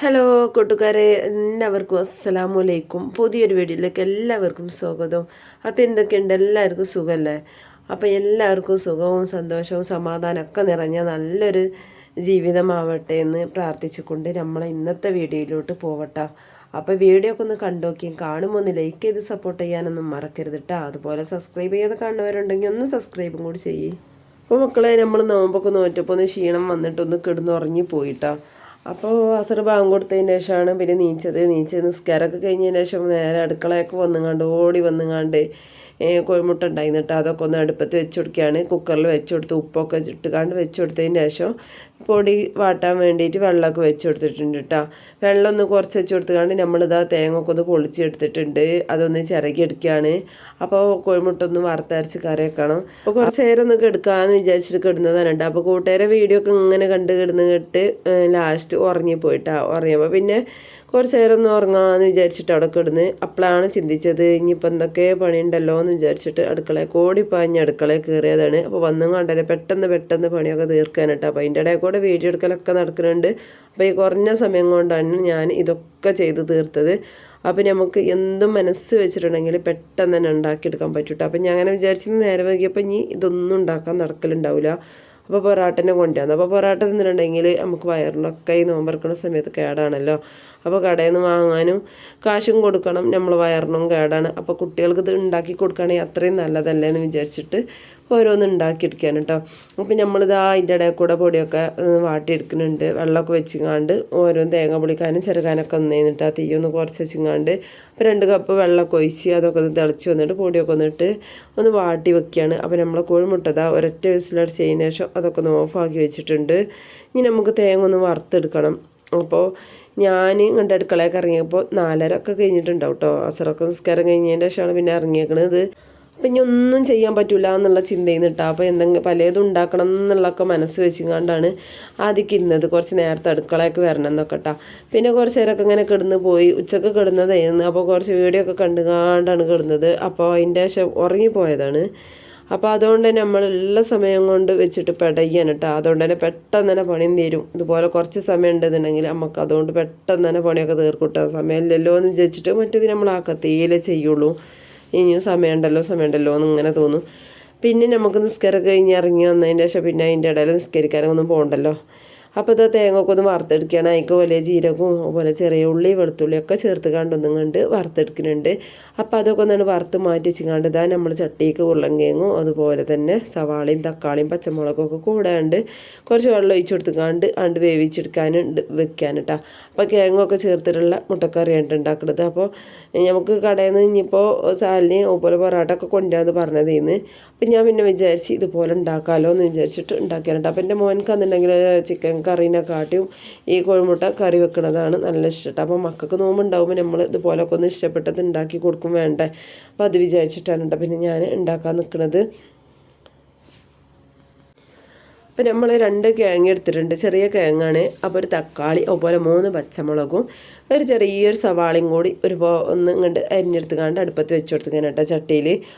Hello കൂട്ടുകാരെ, എല്ലാവർക്കും അസ്സലാമലൈക്കും. പുതിയൊരു വീഡിയോയിലേക്ക് എല്ലാവർക്കും സ്വാഗതം. അപ്പോൾ എന്തൊക്കെയുണ്ട്, എല്ലാവർക്കും സുഖമല്ലേ? അപ്പോൾ എല്ലാവർക്കും സുഖവും സന്തോഷവും സമാധാനമൊക്കെ നിറഞ്ഞ നല്ലൊരു ജീവിതമാവട്ടെ എന്ന് പ്രാർത്ഥിച്ചുകൊണ്ട് നമ്മൾ ഇന്നത്തെ വീഡിയോയിലോട്ട് പോവട്ടെ. അപ്പോൾ വീഡിയോ ഒക്കെ ഒന്ന് കണ്ടോക്കിയും കാണുമ്പോൾ ഒന്ന് ലൈക്ക് ചെയ്ത് സപ്പോർട്ട് ചെയ്യാനൊന്നും മറക്കരുത് കേട്ടോ. അതുപോലെ സബ്സ്ക്രൈബ് ചെയ്യാതെ കാണുന്നവരുണ്ടെങ്കിൽ ഒന്ന് സബ്സ്ക്രൈബും കൂടി ചെയ്യേ. അപ്പോൾ മക്കളെ, നമ്മൾ നോമ്പൊക്കെ നോറ്റപ്പോൾ ഒന്ന് ക്ഷീണം വന്നിട്ടൊന്ന് കിടന്നുറങ്ങി പോയിട്ടാ. അപ്പോൾ അസർ ബാങ്ക് കൊടുത്തതിന് ശേഷമാണ് പിന്നെ നീച്ച് നിസ്കാരമൊക്കെ കഴിഞ്ഞതിന് ശേഷം നേരെ അടുക്കളയൊക്കെ വന്നുങ്ങാണ്ട് ഓടി വന്നുങ്ങാണ്ട് കോഴിമുട്ട ഉണ്ടായിരുന്നിട്ട് അതൊക്കെ ഒന്ന് അടുപ്പത്ത് വെച്ച് കൊടുക്കുകയാണ്. കുക്കറിൽ വെച്ച് കൊടുത്ത് ഉപ്പൊക്കെ ഇട്ടുകാണ്ട് വെച്ച് കൊടുത്തതിന് ശേഷം പൊടി വാട്ടാൻ വേണ്ടിയിട്ട് വെള്ളമൊക്കെ വെച്ച് കൊടുത്തിട്ടുണ്ട് കേട്ടോ. വെള്ളം ഒന്ന് കുറച്ച് വെച്ച് കൊടുത്തുകൊണ്ട് നമ്മളിതാ തേങ്ങയൊക്കെ ഒന്ന് പൊളിച്ചെടുത്തിട്ടുണ്ട്. അതൊന്ന് ചിരകി എടുക്കുകയാണ്. അപ്പോൾ കോഴിമുട്ട ഒന്ന് വറുത്തരച്ച് കറി വെക്കണം. അപ്പോൾ കുറച്ച് നേരം ഒന്ന് കിടക്കാമെന്ന് വിചാരിച്ചിട്ട് കിടന്നതാണ് കേട്ടോ. അപ്പോൾ കൂട്ടുകാരെ വീഡിയോ ഒക്കെ ഇങ്ങനെ കിടന്ന് കേട്ട് ലാസ്റ്റ് ഉറങ്ങിപ്പോയിട്ടാ. ഉറങ്ങിയപ്പോൾ പിന്നെ കുറച്ച് നേരം ഒന്ന് ഉറങ്ങാമെന്ന് വിചാരിച്ചിട്ട് അവിടെ കിടന്ന് അപ്പോഴാണ് ചിന്തിച്ചത് ഇനിയിപ്പോൾ എന്തൊക്കെ പണിയുണ്ടല്ലോ എന്ന് വിചാരിച്ചിട്ട് അടുക്കളയിൽ ഓടിപ്പാഞ്ഞ് അടുക്കളയിൽ കയറിയതാണ്. അപ്പോൾ വന്നും കണ്ടല്ലേ പെട്ടെന്ന് പണിയൊക്കെ തീർക്കാനിട്ട്. അപ്പോൾ അതിൻ്റെ ഇടയിൽ കൂടെ വീഡിയോ എടുക്കലൊക്കെ നടക്കുന്നുണ്ട്. അപ്പോൾ ഈ കുറഞ്ഞ സമയം കൊണ്ടാണ് ഞാൻ ഇതൊക്കെ ചെയ്ത് തീർത്തത്. അപ്പോൾ നമുക്ക് എന്തും മനസ്സ് വെച്ചിട്ടുണ്ടെങ്കിൽ പെട്ടെന്ന് തന്നെ ഉണ്ടാക്കിയെടുക്കാൻ പറ്റൂട്ടോ. അപ്പം ഞാൻ അങ്ങനെ വിചാരിച്ചിരുന്ന നേരം വൈകിയപ്പോൾ ഇനി ഇതൊന്നും ഉണ്ടാക്കാൻ നടക്കലുണ്ടാവില്ല. അപ്പോൾ പൊറാട്ടനെ കൊണ്ടുവന്നു. അപ്പോൾ പൊറാട്ട തിന്നിട്ടുണ്ടെങ്കിൽ നമുക്ക് വയറിനൊക്കെ ഈ നോമ്പറക്കുന്ന സമയത്ത് കേടാണല്ലോ. അപ്പോൾ കടയിൽ നിന്ന് വാങ്ങാനും കാശും കൊടുക്കണം, നമ്മൾ വയറിനും കേടാണ്. അപ്പോൾ കുട്ടികൾക്ക് ഇത് ഉണ്ടാക്കി കൊടുക്കുകയാണെങ്കിൽ അത്രയും നല്ലതല്ലേ എന്ന് വിചാരിച്ചിട്ട് ഓരോന്ന് ഉണ്ടാക്കിയെടുക്കാൻ കേട്ടോ. അപ്പോൾ നമ്മളിതാ അതിൻ്റെ ഇടയിൽ കൂടെ പൊടിയൊക്കെ വാട്ടിയെടുക്കുന്നുണ്ട്. വെള്ളമൊക്കെ വെച്ചിങ്ങാണ്ട് ഓരോന്ന് തേങ്ങ പൊളിക്കാനും ചെറുക്കാനൊക്കെ ഒന്നേന്നിട്ട് ആ തീയൊന്ന് കുറച്ച് വെച്ചിങ്ങാണ്ട് അപ്പോൾ 2 കപ്പ് വെള്ളമൊക്കെ ഒഴിച്ച് അതൊക്കെ ഒന്ന് തിളച്ച് വന്നിട്ട് പൊടിയൊക്കെ വന്നിട്ട് ഒന്ന് വാട്ടി വെക്കുകയാണ്. അപ്പോൾ നമ്മൾ കോഴിമുട്ടതാ ഒരൊറ്റ വിസിലടിച്ചതിന് ശേഷം അതൊക്കെ ഒന്ന് ഓഫാക്കി വെച്ചിട്ടുണ്ട്. ഇനി നമുക്ക് തേങ്ങ ഒന്ന് വറുത്തെടുക്കണം. അപ്പോൾ ഞാൻ ഇങ്ങോട്ട് അടുക്കളയൊക്കെ ഇറങ്ങിയപ്പോൾ 4:30 ഒക്കെ കഴിഞ്ഞിട്ടുണ്ടാവും കേട്ടോ. അസറൊക്കെ നിസ്കാരം കഴിഞ്ഞതിൻ്റെ ശേഷമാണ് പിന്നെ ഇറങ്ങിയേക്കണത്. അപ്പം ഇനി ഒന്നും ചെയ്യാൻ പറ്റില്ല എന്നുള്ള ചിന്തയിൽ നിന്നിട്ടാ. അപ്പോൾ എന്തെങ്കിലും പലതും ഉണ്ടാക്കണം എന്നുള്ളതൊക്കെ മനസ്സ് വെച്ചുകൊണ്ടാണ് ആദ്യം ഇരുന്നത്. കുറച്ച് നേരത്തെ അടുക്കളയൊക്കെ വരണം എന്നൊക്കെ കേട്ടോ. പിന്നെ കുറച്ച് നേരമൊക്കെ ഇങ്ങനെ കിടന്ന് പോയി. ഉച്ചക്ക് കിടന്നതായിരുന്നു. അപ്പോൾ കുറച്ച് വീഡിയോ ഒക്കെ കണ്ടുകൊണ്ടാണ് കിടന്നത്. അപ്പോൾ അതിൻ്റെ ശേഷം ഉറങ്ങിപ്പോയതാണ്. അപ്പോൾ അതുകൊണ്ട് തന്നെ നമ്മളുള്ള സമയം കൊണ്ട് വെച്ചിട്ട് പെടയ്യാണ് കേട്ടോ. അതുകൊണ്ട് തന്നെ പെട്ടെന്ന് തന്നെ പണിയും തീരും. ഇതുപോലെ കുറച്ച് സമയം ഉണ്ടെന്നുണ്ടെങ്കിൽ നമുക്ക് അതുകൊണ്ട് പെട്ടെന്ന് തന്നെ പണിയൊക്കെ തീർക്കൂട്ടോ. സമയമില്ലല്ലോ എന്ന് വിചാരിച്ചിട്ട് മറ്റേത് നമ്മൾ ആക്കത്തേലേ ചെയ്യുള്ളൂ. ഇനിയും സമയമുണ്ടല്ലോ എന്ന് ഇങ്ങനെ തോന്നും. പിന്നെ നമുക്ക് നിസ്കാരം കഴിഞ്ഞ് ഇറങ്ങി വന്നതിൻ്റെ ശേഷം പിന്നെ അതിൻ്റെ ഇടയിൽ നിസ്കരിക്കാനൊന്നും പോകണ്ടല്ലോ. അപ്പോൾ ഇത് തേങ്ങയൊക്കെ ഒന്ന് വറുത്തെടുക്കുകയാണ്. അതിക്ക് വലിയ ജീരകവും അതുപോലെ ചെറിയ ഉള്ളി വെളുത്തുള്ളി ഒക്കെ ചേർത്ത് കണ്ടൊന്നും കണ്ട് വറുത്തെടുക്കുന്നുണ്ട്. അപ്പോൾ അതൊക്കെ ഒന്നാണ് വറുത്ത് മാറ്റി വെച്ചിങ്ങാണ്ട് ഇതാ നമ്മൾ ചട്ടിക്ക് ഉരുളങ്കിഴങ്ങും അതുപോലെ തന്നെ സവാളയും തക്കാളിയും പച്ചമുളകൊക്കെ കൂടാണ്ട് കുറച്ച് വെള്ളം ഒഴിച്ച് കൊടുത്തുകൊണ്ട് വേവിച്ചെടുക്കാനുണ്ട് വെക്കാൻ കേട്ടോ. അപ്പോൾ കിഴങ്ങൊക്കെ ചേർത്തിട്ടുള്ള മുട്ടക്കറിയാണ് ഉണ്ടാക്കുന്നത്. അപ്പോൾ നമുക്ക് കടയിൽ നിന്ന് ഇനിയിപ്പോൾ സാലിന് അതുപോലെ പൊറാട്ട ഒക്കെ കൊണ്ടുവരാമെന്ന് പറഞ്ഞതേന്ന്. അപ്പം ഞാൻ പിന്നെ വിചാരിച്ച് ഇതുപോലെ ഉണ്ടാക്കാമല്ലോ എന്ന് വിചാരിച്ചിട്ട് ഉണ്ടാക്കിയാണ്. അപ്പോൾ എൻ്റെ മോനക്ക് എന്നുണ്ടെങ്കിൽ ചിക്കൻ കറീനെക്കാട്ടിയും ഈ കോഴിമുട്ട കറി വെക്കുന്നതാണ് നല്ല ഇഷ്ടം. അപ്പോൾ മക്കൾക്ക് നോമ്പുണ്ടാകുമ്പോൾ നമ്മൾ ഇതുപോലൊക്കെ ഒന്ന് ഇഷ്ടപ്പെട്ടത് ഉണ്ടാക്കി കൊടുക്കും വേണ്ടേ. അപ്പോൾ അത് വിചാരിച്ചിട്ടാണ് കേട്ടോ പിന്നെ ഞാൻ ഉണ്ടാക്കാൻ നിൽക്കുന്നത്. അപ്പോൾ നമ്മൾ 2 കിഴങ്ങ് എടുത്തിട്ടുണ്ട്. ചെറിയ കിഴങ്ങാണ്. അപ്പോൾ ഒരു തക്കാളി അതുപോലെ 3 പച്ചമുളകും ഒരു ചെറിയൊരു സവാളയും കൂടി ഒന്ന് ഇങ്ങോട്ട് അരിഞ്ഞെടുത്തുകൊണ്ട് അടുപ്പത്ത് വെച്ച് കൊടുത്തുക്കാൻ കേട്ടോ ചട്ടിയിൽ.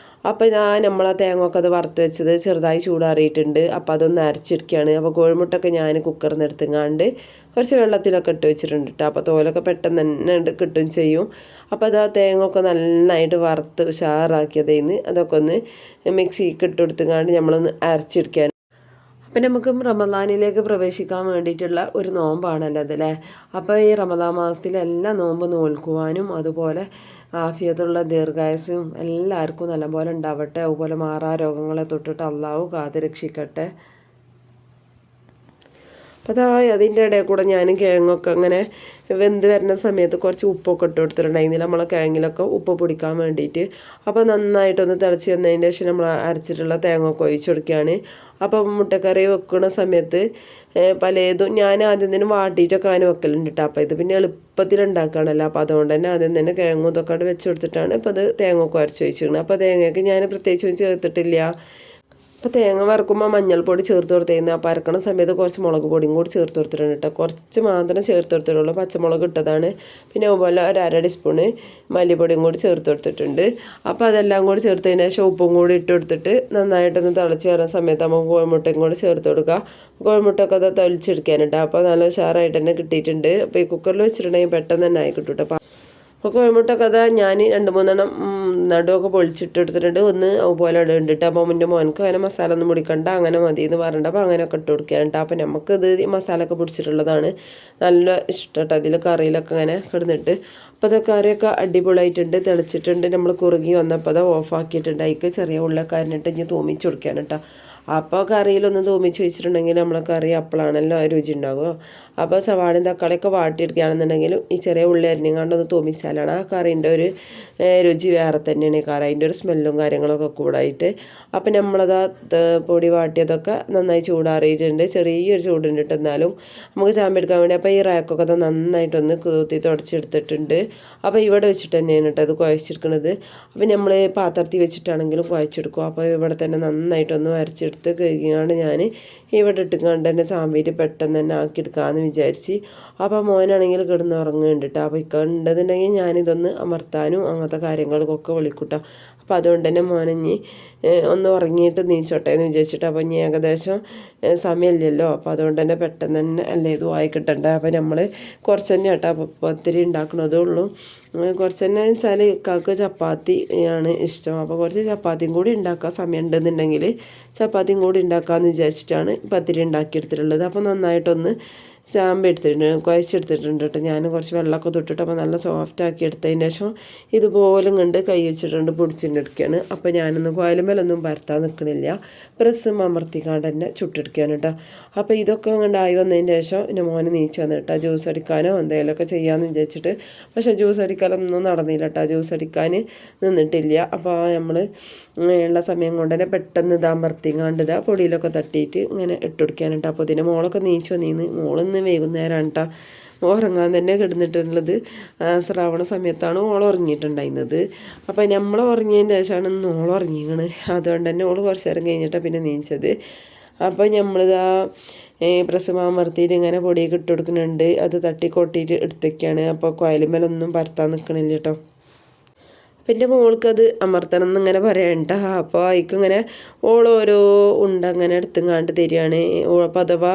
അപ്പോൾ നമ്മളാ തേങ്ങയൊക്കെ അത് വറുത്ത് വെച്ചത് ചെറുതായി ചൂടാറിയിട്ടുണ്ട്. അപ്പോൾ അതൊന്ന് അരച്ചെടുക്കുകയാണ്. അപ്പോൾ കോഴിമുട്ടൊക്കെ ഞാൻ കുക്കറിൽ നിന്ന് എടുത്തുകൊണ്ട് കുറച്ച് വെള്ളത്തിലൊക്കെ ഇട്ട് വെച്ചിട്ടുണ്ട് കേട്ടോ. അപ്പോൾ തോലൊക്കെ പെട്ടെന്ന് തന്നെ കിട്ടുകയും ചെയ്യും. അപ്പോൾ അത് ആ തേങ്ങയൊക്കെ നന്നായിട്ട് വറുത്ത് ഉഷാറാക്കിയതേന്ന് അതൊക്കെ ഒന്ന് മിക്സിക്ക് ഇട്ട് കൊടുത്തുകൊണ്ട് നമ്മളൊന്ന് അരച്ചെടുക്കാൻ. അപ്പം നമുക്ക് റമദാനിലേക്ക് പ്രവേശിക്കാൻ വേണ്ടിയിട്ടുള്ള ഒരു നോമ്പാണല്ലോ അതല്ലേ. അപ്പോൾ ഈ റമദാൻ മാസത്തിൽ എല്ലാ നോമ്പ് നോൽക്കുവാനും അതുപോലെ ആഫിയത്തുള്ള ദീർഘായുസ്സും എല്ലാവർക്കും നല്ലപോലെ ഉണ്ടാവട്ടെ. അതുപോലെ മാറാ രോഗങ്ങളെ തൊട്ടിട്ട് അള്ളാഹു കാത്ത് രക്ഷിക്കട്ടെ. അപ്പോൾ അതിൻ്റെ ഇടയിൽ കൂടെ ഞാൻ കിഴങ്ങൊക്കെ അങ്ങനെ വെന്ത് വരുന്ന സമയത്ത് കുറച്ച് ഉപ്പൊക്കെ ഇട്ട് കൊടുത്തിട്ടുണ്ടായിരുന്നില്ല നമ്മളെ കിഴങ്ങിലൊക്കെ ഉപ്പ് പൊടിക്കാൻ വേണ്ടിയിട്ട്. അപ്പോൾ നന്നായിട്ടൊന്ന് തിളച്ച് വന്നതിൻ്റെ ശേഷം നമ്മൾ അരച്ചിട്ടുള്ള തേങ്ങയൊക്കെ ഒഴിച്ച് കൊടുക്കുകയാണ്. അപ്പോൾ മുട്ടക്കറി വെക്കുന്ന സമയത്ത് പലതും ഞാൻ ആദ്യം തന്നെ വാട്ടിയിട്ടൊക്കെ അങ്ങനെ വെക്കലുണ്ട് കേട്ടോ. അപ്പോൾ ഇത് പിന്നെ എളുപ്പത്തിൽ ഉണ്ടാക്കുകയാണല്ലോ. അപ്പോൾ അതുകൊണ്ട് തന്നെ ആദ്യം തന്നെ കിഴങ്ങും ഇതൊക്കെ അവിടെ വെച്ച് കൊടുത്തിട്ടാണ് ഇപ്പോൾ അത് തേങ്ങയൊക്കെ അരച്ച് ഒഴിച്ചിരുന്നത്. അപ്പോൾ തേങ്ങയ്ക്ക് ഞാൻ പ്രത്യേകിച്ച് ചേർത്തിട്ടില്ല. അപ്പോൾ തേങ്ങ വറുക്കുമ്പോൾ മഞ്ഞൾപ്പൊടി ചേർത്ത് കൊടുത്തിരുന്നു. അപ്പോൾ അരക്കണ സമയത്ത് കുറച്ച് മുളക് പൊടിയും കൂടി ചേർത്ത് കൊടുത്തിട്ടുണ്ട് കേട്ടോ. കുറച്ച് മാത്രം ചേർത്ത് കൊടുത്തിട്ടുള്ളൂ, പച്ചമുളക് ഇട്ടതാണ്. പിന്നെ അതുപോലെ ഒരു അര ടീസ്പൂണ് മല്ലിപ്പൊടിയും കൂടി ചേർത്ത് കൊടുത്തിട്ടുണ്ട്. അപ്പോൾ അതെല്ലാം കൂടി ചേർത്തതിന് ശേഷം ഉപ്പും കൂടി ഇട്ട് കൊടുത്തിട്ട് നന്നായിട്ടൊന്ന് തിളച്ച് വരുന്ന സമയത്ത് നമുക്ക് കോഴിമുട്ടയും കൂടി ചേർത്ത് കൊടുക്കുക. കോഴിമുട്ടയൊക്കെ അത് തൊലിച്ചെടുക്കാനുണ്ട്. അപ്പോൾ നല്ല ഉഷാറായിട്ട് തന്നെ കിട്ടിയിട്ടുണ്ട്. അപ്പോൾ ഈ കുക്കറിൽ വെച്ചിട്ടുണ്ടെങ്കിൽ പെട്ടെന്ന് തന്നെ ആയി കിട്ടും കേട്ടോ. അപ്പോൾ കോഴിമുട്ടൊക്കെ അതാ ഞാൻ 2-3 നടുവൊക്കെ പൊളിച്ചിട്ട് എടുത്തിട്ടുണ്ട്. ഒന്ന് അതുപോലെ ഇടുന്നുണ്ട്. അപ്പോൾ മുന്നേ മോനക്ക് അങ്ങനെ മസാല ഒന്നും പൊടിക്കണ്ട, അങ്ങനെ മതി എന്ന് പറഞ്ഞിട്ട് അപ്പോൾ അങ്ങനെയൊക്കെ ഇട്ട് കൊടുക്കാനുണ്ട്. അപ്പോൾ നമുക്കിത് മസാല ഒക്കെ പൊടിച്ചിട്ടുള്ളതാണ് നല്ല ഇഷ്ടമായിട്ട് അതിൽ കറിയിലൊക്കെ അങ്ങനെ കിടന്നിട്ട്. അപ്പോൾ അത് കറിയൊക്കെ അടിപൊളിയായിട്ടുണ്ട്, തിളച്ചിട്ടുണ്ട്. നമ്മൾ കുറുകി വന്നപ്പോൾ അത് ഓഫാക്കിയിട്ടുണ്ട്. അതിക്ക് ചെറിയ ഉള്ളിലൊക്കെ അരിഞ്ഞിട്ട് ഇനി തൂമിച്ച് കൊടുക്കാൻ കേട്ടോ. അപ്പോൾ കറിയിലൊന്ന് തൂമിച്ച് വെച്ചിട്ടുണ്ടെങ്കിൽ നമ്മളെ കറി അപ്പോഴാണല്ലോ രുചി ഉണ്ടാവുക. അപ്പോൾ സവാളയും തക്കാളിയൊക്കെ വാട്ടിയെടുക്കുകയാണെന്നുണ്ടെങ്കിലും ഈ ചെറിയ ഉള്ളി അരിഞ്ഞുകൊണ്ടൊന്ന് തൂമിച്ചാലാണ് ആ കറീൻ്റെ ഒരു രുചി വേറെ തന്നെയാണ്. കാരണം അതിൻ്റെ ഒരു സ്മെല്ലും കാര്യങ്ങളൊക്കെ കൂടായിട്ട്. അപ്പം നമ്മളത് പൊടി വാട്ടിയതൊക്കെ നന്നായി ചൂടാറിയിട്ടുണ്ട്. ചെറിയൊരു ചൂടുണ്ട് കേട്ടോ, എന്നാലും നമുക്ക് ചാമ്പെടുക്കാൻ വേണ്ടി. അപ്പോൾ ഈ റാക്കൊക്കെ അത് നന്നായിട്ടൊന്ന് കൂത്തി തുടച്ചെടുത്തിട്ടുണ്ട്. അപ്പോൾ ഇവിടെ വെച്ചിട്ട് തന്നെയാണ് കേട്ടോ അത് കുഴച്ചെടുക്കുന്നത്. അപ്പം നമ്മൾ പാത്രത്തിൽ വെച്ചിട്ടാണെങ്കിലും കുഴച്ചെടുക്കും. അപ്പോൾ ഇവിടെ തന്നെ നന്നായിട്ടൊന്ന് വരച്ചെടുത്ത് കഴുകിയാണ് ഞാൻ ഇവിടെ ഇട്ടുകൊണ്ട് തന്നെ ചാമ്പീര് പെട്ടെന്ന് തന്നെ ആക്കിയെടുക്കാമെന്ന് വിചാരിച്ച്. അപ്പോൾ മോനാണെങ്കിൽ കിടന്ന് ഉറങ്ങുന്നുണ്ട് കേട്ടോ. അപ്പോൾ കണ്ടതുണ്ടെങ്കിൽ ഞാനിതൊന്ന് അമർത്താനും അങ്ങനത്തെ കാര്യങ്ങൾക്കൊക്കെ വിളിക്കൂട്ടോ. അപ്പോൾ അതുകൊണ്ട് തന്നെ മോനഞ്ഞി ഒന്ന് ഉറങ്ങിയിട്ട് നീച്ചോട്ടെ എന്ന് വിചാരിച്ചിട്ട്. അപ്പോൾ ഇനി ഏകദേശം സമയമില്ലല്ലോ, അപ്പോൾ അതുകൊണ്ട് തന്നെ പെട്ടെന്ന് തന്നെ അല്ലേ ഇതും ആയി കിട്ടണ്ടേ. അപ്പോൾ നമ്മൾ കുറച്ച് തന്നെ കേട്ടോ പത്തിരി ഉണ്ടാക്കണതേ ഉള്ളൂ. കുറച്ച് തന്നെ വെച്ചാൽ ഇക്കാക്ക് ചപ്പാത്തി ആണ് ഇഷ്ടം. അപ്പോൾ കുറച്ച് ചപ്പാത്തിയും കൂടി ഉണ്ടാക്കാൻ സമയം ഉണ്ടെന്നുണ്ടെങ്കിൽ ചപ്പാത്തിയും കൂടി ഉണ്ടാക്കാമെന്ന് വിചാരിച്ചിട്ടാണ് പത്തിരി ഉണ്ടാക്കിയെടുത്തിട്ടുള്ളത്. അപ്പോൾ നന്നായിട്ടൊന്ന് ചാമ്പ് എടുത്തിട്ടുണ്ട്, കുഴച്ചെടുത്തിട്ടുണ്ട് കേട്ടോ. ഞാൻ കുറച്ച് വെള്ളമൊക്കെ തൊട്ടിട്ട് അപ്പോൾ നല്ല സോഫ്റ്റ് ആക്കി എടുത്തതിന് ശേഷം ഇതുപോലും കണ്ട് കൈ വെച്ചിട്ടുണ്ട് പൊടിച്ചെടുക്കുകയാണ്. അപ്പോൾ ഞാനൊന്ന് കോയലുമേലൊന്നും പരത്താൻ നിൽക്കണില്ല, പ്രസ്സും അമർത്തിക്കാണ്ട് തന്നെ ചുട്ടെടുക്കുകയാണ് കേട്ടോ. അപ്പോൾ ഇതൊക്കെ കണ്ടായി വന്നതിന് ശേഷം എൻ്റെ മോനെ നീച്ച് വന്നു കേട്ടോ. ജ്യൂസ് അടിക്കാനോ എന്തെങ്കിലുമൊക്കെ ചെയ്യാമെന്ന് വിചാരിച്ചിട്ട്. പക്ഷേ ജ്യൂസ് അടിക്കാനൊന്നും നടന്നില്ല കേട്ടോ, ജ്യൂസ് അടിക്കാൻ നിന്നിട്ടില്ല. അപ്പോൾ നമ്മൾ ഉള്ള സമയം കൊണ്ട് തന്നെ പെട്ടെന്ന് ഇത് അമർത്തിക്കാണ്ട് ഇതാ പൊടിയിലൊക്കെ തട്ടിയിട്ട് ഇങ്ങനെ ഇട്ടുകൊടുക്കാൻ കേട്ടോ. അപ്പോൾ ഇതിൻ്റെ മോളൊക്കെ നീച്ച് വന്നിന്ന്. മോളിന്ന് വൈകുന്നേരമാണ് കേട്ടോ ഉറങ്ങാൻ തന്നെ കിടന്നിട്ടുള്ളത്. ശ്രാവണ സമയത്താണ് ഓൾ ഉറങ്ങിയിട്ടുണ്ടായിരുന്നത്. അപ്പോൾ നമ്മൾ ഉറങ്ങിയതിന് ശേഷമാണ് ഓൾ ഉറങ്ങിയത്. അതുകൊണ്ട് തന്നെ ഓൾ കുറച്ച് നേരം കഴിഞ്ഞിട്ടാണ് പിന്നെ നീച്ചത്. അപ്പോൾ നമ്മളിതാ പ്രസവമർത്തിയിട്ട് ഇങ്ങനെ പൊടിയൊക്കെ ഇട്ട് കൊടുക്കുന്നുണ്ട്. അത് തട്ടിക്കൊട്ടിയിട്ട് എടുത്തേക്കാണ്. അപ്പോൾ കോയലുമേലൊന്നും പരത്താൻ നിൽക്കണില്ല കേട്ടോ. പിന്നെ മോൾക്കത് അമർത്തണം എന്നിങ്ങനെ പറയണ്ട. അപ്പോൾ അതിക്കിങ്ങനെ ഓരോ ഉണ്ട അങ്ങനെ എടുത്തുങ്ങാണ്ട് തരികയാണ്. അപ്പോൾ അഥവാ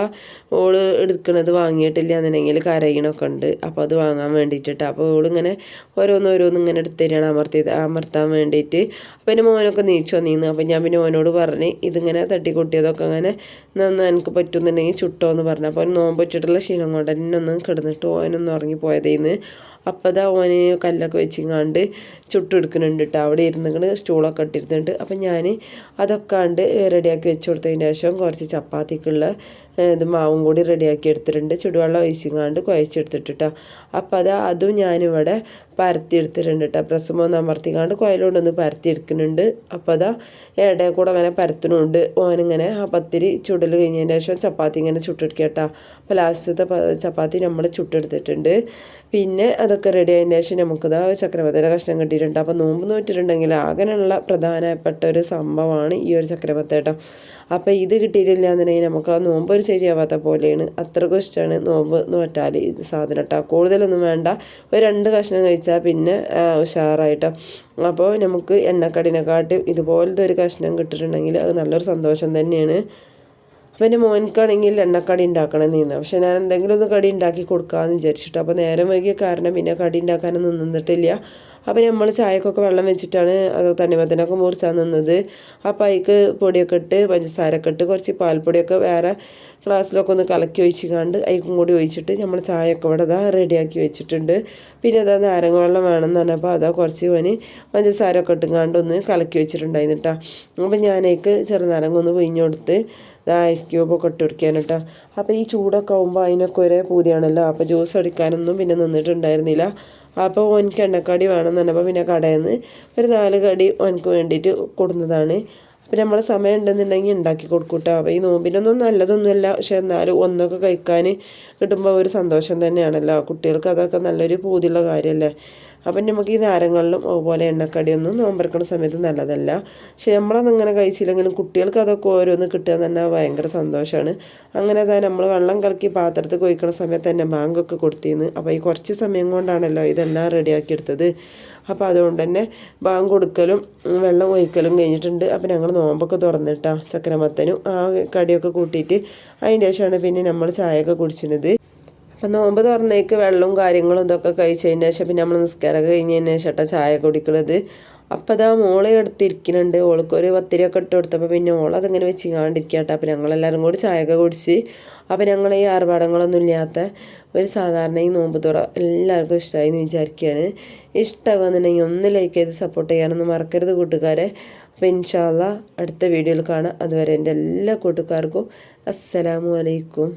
ഓള് എടുക്കണത് വാങ്ങിയിട്ടില്ല എന്നുണ്ടെങ്കിൽ കരയണമൊക്കെ ഉണ്ട്. അപ്പോൾ അത് വാങ്ങാൻ വേണ്ടിയിട്ടിട്ട്. അപ്പോൾ ഓളിങ്ങനെ ഓരോന്നോരോന്ന് ഇങ്ങനെ എടുത്ത് തരികയാണ് അമർത്താൻ വേണ്ടിയിട്ട്. അപ്പോൾ എൻ്റെ മോനൊക്കെ നീച്ചോ നീന്ന്. അപ്പോൾ ഞാൻ പിന്നെ മോനോട് പറഞ്ഞ് ഇതിങ്ങനെ തട്ടിക്കൊട്ടിയതൊക്കെ അങ്ങനെ എനിക്ക് പറ്റുന്നുണ്ടെങ്കിൽ ചുട്ടോ എന്ന് പറഞ്ഞു. അപ്പോൾ നോമ്പ് വെച്ചിട്ടുള്ള ക്ഷീണം കൊണ്ട് തന്നെ ഒന്നും കിടന്നിട്ട് ഓനൊന്നും ഉറങ്ങിപ്പോയതേന്ന്. അപ്പോൾ അതാ ഓന് കല്ലൊക്കെ വെച്ചിങ്ങാണ്ട് ചുട്ടെടുക്കുന്നുണ്ട് കേട്ടോ. അവിടെ ഇരുന്നിട്ട് സ്റ്റൂളൊക്കെ ഇട്ടിരുന്നുണ്ട്. അപ്പം ഞാൻ അതൊക്കെ കണ്ട് റെഡിയാക്കി വെച്ച് കൊടുത്തതിന് ശേഷം കുറച്ച് ചപ്പാത്തിക്കുള്ള ഇത് മാവും കൂടി റെഡിയാക്കി എടുത്തിട്ടുണ്ട്. ചുടുവെള്ളം ഒഴിച്ചിങ്ങാണ്ട് കുഴച്ചെടുത്തിട്ടോ. അപ്പോൾ അതും ഞാനിവിടെ പരത്തിയെടുത്തിട്ടുണ്ട് കേട്ടോ. പ്രസ്സുമൊന്ന് അമർത്തിക്കാണ്ട് കുഴലുകൊണ്ടൊന്ന് പരത്തിയെടുക്കുന്നുണ്ട്. അപ്പോൾ ഇടയിൽ കൂടെ അങ്ങനെ പരത്തണുണ്ട്. ഓനിങ്ങനെ ആ പത്തിരി ചുടൽ കഴിഞ്ഞതിന് ശേഷം ചപ്പാത്തി ഇങ്ങനെ ചുട്ടെടുക്കുക കേട്ടോ. അപ്പോൾ ലാസ്റ്റത്തെ ചപ്പാത്തി നമ്മൾ ചുട്ടെടുത്തിട്ടുണ്ട്. പിന്നെ അതൊക്കെ റെഡി ആയതിന് ശേഷം നമുക്കിതാ ചക്രവത്തയുടെ കഷ്ണം കിട്ടിയിട്ടുണ്ട്. അപ്പോൾ നോമ്പ് നോറ്റിട്ടുണ്ടെങ്കിൽ ആകെയുള്ള പ്രധാനപ്പെട്ട ഒരു സംഭവമാണ് ഈ ഒരു ചക്രവത്ത കേട്ടോ. അപ്പോൾ ഇത് കിട്ടിയിട്ടില്ല എന്നുണ്ടെങ്കിൽ നമുക്ക് ആ നോമ്പ് ഒരു ശരിയാവാത്ത പോലെയാണ്. അത്രക്കും ഇഷ്ടമാണ് നോമ്പ് നോറ്റാൽ ഇത് സാധനം കേട്ടോ. കൂടുതലൊന്നും വേണ്ട, ഒരു 2 കഷ്ണം കഴിച്ചാൽ പിന്നെ ഉഷാറായിട്ടോ. അപ്പോൾ നമുക്ക് എണ്ണക്കടിനെക്കാട്ടും ഇതുപോലത്തെ ഒരു കഷ്ണം കിട്ടിയിട്ടുണ്ടെങ്കിൽ അത് നല്ലൊരു സന്തോഷം തന്നെയാണ്. അപ്പോൾ എൻ്റെ മോനക്കാണെങ്കിൽ എണ്ണക്കടി ഉണ്ടാക്കണം നീന്ന്. പക്ഷേ ഞാൻ എന്തെങ്കിലും ഒന്ന് കടി ഉണ്ടാക്കി കൊടുക്കാമെന്ന് വിചാരിച്ചിട്ട്. അപ്പോൾ നേരം വൈകിയ കാരണം പിന്നെ കടി ഉണ്ടാക്കാനൊന്നും നിന്നിട്ടില്ല. അപ്പോൾ നമ്മൾ ചായക്കൊക്കെ വെള്ളം വെച്ചിട്ടാണ് അത് തണ്ണിമത്തനൊക്കെ മുറിച്ചാൽ നിന്നത്. അപ്പോൾ അതിക്ക് പൊടിയൊക്കെ ഇട്ട് പഞ്ചസാരയൊക്കെ ഇട്ട് കുറച്ച് പാൽപ്പൊടിയൊക്കെ വേറെ ഗ്ലാസ്സിലൊക്കെ ഒന്ന് കലക്കി ഒഴിച്ചിക്കാണ്ട് അതിക്കും കൂടി ഒഴിച്ചിട്ട് നമ്മൾ ചായയൊക്കെ ഇവിടെ റെഡിയാക്കി വെച്ചിട്ടുണ്ട്. പിന്നെ നാരങ്ങ വെള്ളം വേണമെന്ന് പറഞ്ഞപ്പോൾ കുറച്ച് പോന് പഞ്ചസാരയൊക്കെ ഇട്ടുങ്ങാണ്ട് ഒന്ന് കലക്കി വെച്ചിട്ടുണ്ടായിരുന്നു കേട്ടോ. അപ്പോൾ ഞാനേക്ക് ചെറുനാരങ്ങ ഒന്ന് പിഴിഞ്ഞ് കൊടുത്ത് ഐസ് ക്യൂബൊക്കെ ഇട്ട് കൊടുക്കാൻ കേട്ടോ. അപ്പോൾ ഈ ചൂടൊക്കെ ആകുമ്പോൾ അതിനൊക്കെ ഒരേ പൂതിയാണല്ലോ. അപ്പോൾ ജ്യൂസ് അടിക്കാനൊന്നും പിന്നെ നിന്നിട്ടുണ്ടായിരുന്നില്ല. അപ്പോൾ ഓനിക്ക് എണ്ണക്കടി വേണമെന്ന് പറഞ്ഞപ്പോൾ പിന്നെ കടയിൽ നിന്ന് ഒരു 4 കടി ഓനിക്ക് വേണ്ടിയിട്ട് കൊടുക്കുന്നതാണ്. അപ്പോൾ നമ്മൾ സമയം ഉണ്ടെന്നുണ്ടെങ്കിൽ ഉണ്ടാക്കി കൊടുക്കും കേട്ടോ. അപ്പോൾ ഈ നോമ്പിനൊന്നും നല്ലതൊന്നുമല്ല, പക്ഷേ എന്നാലും ഒന്നൊക്കെ കഴിക്കാൻ കിട്ടുമ്പോൾ ഒരു സന്തോഷം തന്നെയാണല്ലോ. കുട്ടികൾക്ക് അതൊക്കെ നല്ലൊരു പൂതിയുള്ള കാര്യമല്ലേ. അപ്പം നമുക്ക് ഈ നേരങ്ങളിലും അതുപോലെ എണ്ണക്കടിയൊന്നും നോമ്പെടുക്കുന്ന സമയത്ത് നല്ലതല്ല. പക്ഷെ നമ്മളതിങ്ങനെ കഴിച്ചില്ലെങ്കിലും കുട്ടികൾക്ക് അതൊക്കെ ഓരോന്ന് കിട്ടുക തന്നെ ഭയങ്കര സന്തോഷമാണ്. അങ്ങനെ തന്നെ നമ്മൾ വെള്ളം കലക്കി പാത്രത്തിൽ കൊഴിക്കുന്ന സമയത്ത് തന്നെ ബാങ്കൊക്കെ കൊടുത്തിരുന്നു. അപ്പോൾ ഈ കുറച്ച് സമയം കൊണ്ടാണല്ലോ ഇതെല്ലാം റെഡിയാക്കി എടുത്തത്. അപ്പോൾ അതുകൊണ്ട് തന്നെ ബാങ്ക് കൊടുക്കലും വെള്ളം ഒഴിക്കലും കഴിഞ്ഞിട്ടുണ്ട്. അപ്പോൾ ഞങ്ങൾ നോമ്പൊക്കെ തുറന്നിട്ടാ ചക്കരമത്തനും ആ കടിയൊക്കെ കൂട്ടിയിട്ട് അതിൻ്റെ ശേഷമാണ് പിന്നെ നമ്മൾ ചായയൊക്കെ കുടിച്ചിരുന്നത്. അപ്പം നോമ്പ് തുറന്നേക്ക് വെള്ളവും കാര്യങ്ങളും ഇതൊക്കെ കഴിച്ചതിന് ശേഷം പിന്നെ നമ്മൾ നിസ്കാരമൊക്കെ കഴിഞ്ഞതിന് ശേഷം ചായ കുടിക്കുന്നത്. അപ്പം അതാ മോളെ എടുത്തിരിക്കുന്നുണ്ട്. ഓൾക്കൊരു പത്തിരിയൊക്കെ ഇട്ട് കൊടുത്തപ്പോൾ പിന്നെ ഓളതിങ്ങനെ വെച്ച് കാണ്ടിരിക്കട്ടെ. അപ്പം ഞങ്ങളെല്ലാവരും കൂടി ചായയൊക്കെ കുടിച്ച് അപ്പം ഞങ്ങൾ ഈ ആർഭാടങ്ങളൊന്നും ഇല്ലാത്ത ഒരു സാധാരണ ഈ നോമ്പ് തുറ എല്ലാവർക്കും ഇഷ്ടമായി എന്ന് വിചാരിക്കുകയാണ്. ഇഷ്ടമാകുന്നുണ്ടെങ്കിൽ ഒന്ന് ലൈക്ക് ചെയ്ത് സപ്പോർട്ട് ചെയ്യാനൊന്നും മറക്കരുത് കൂട്ടുകാരെ. അപ്പോൾ ഇൻഷാ അല്ലാഹ് അടുത്ത വീഡിയോയിൽ കാണാം. അതുവരെ എൻ്റെ എല്ലാ കൂട്ടുകാർക്കും അസ്സലാമു അലൈക്കും.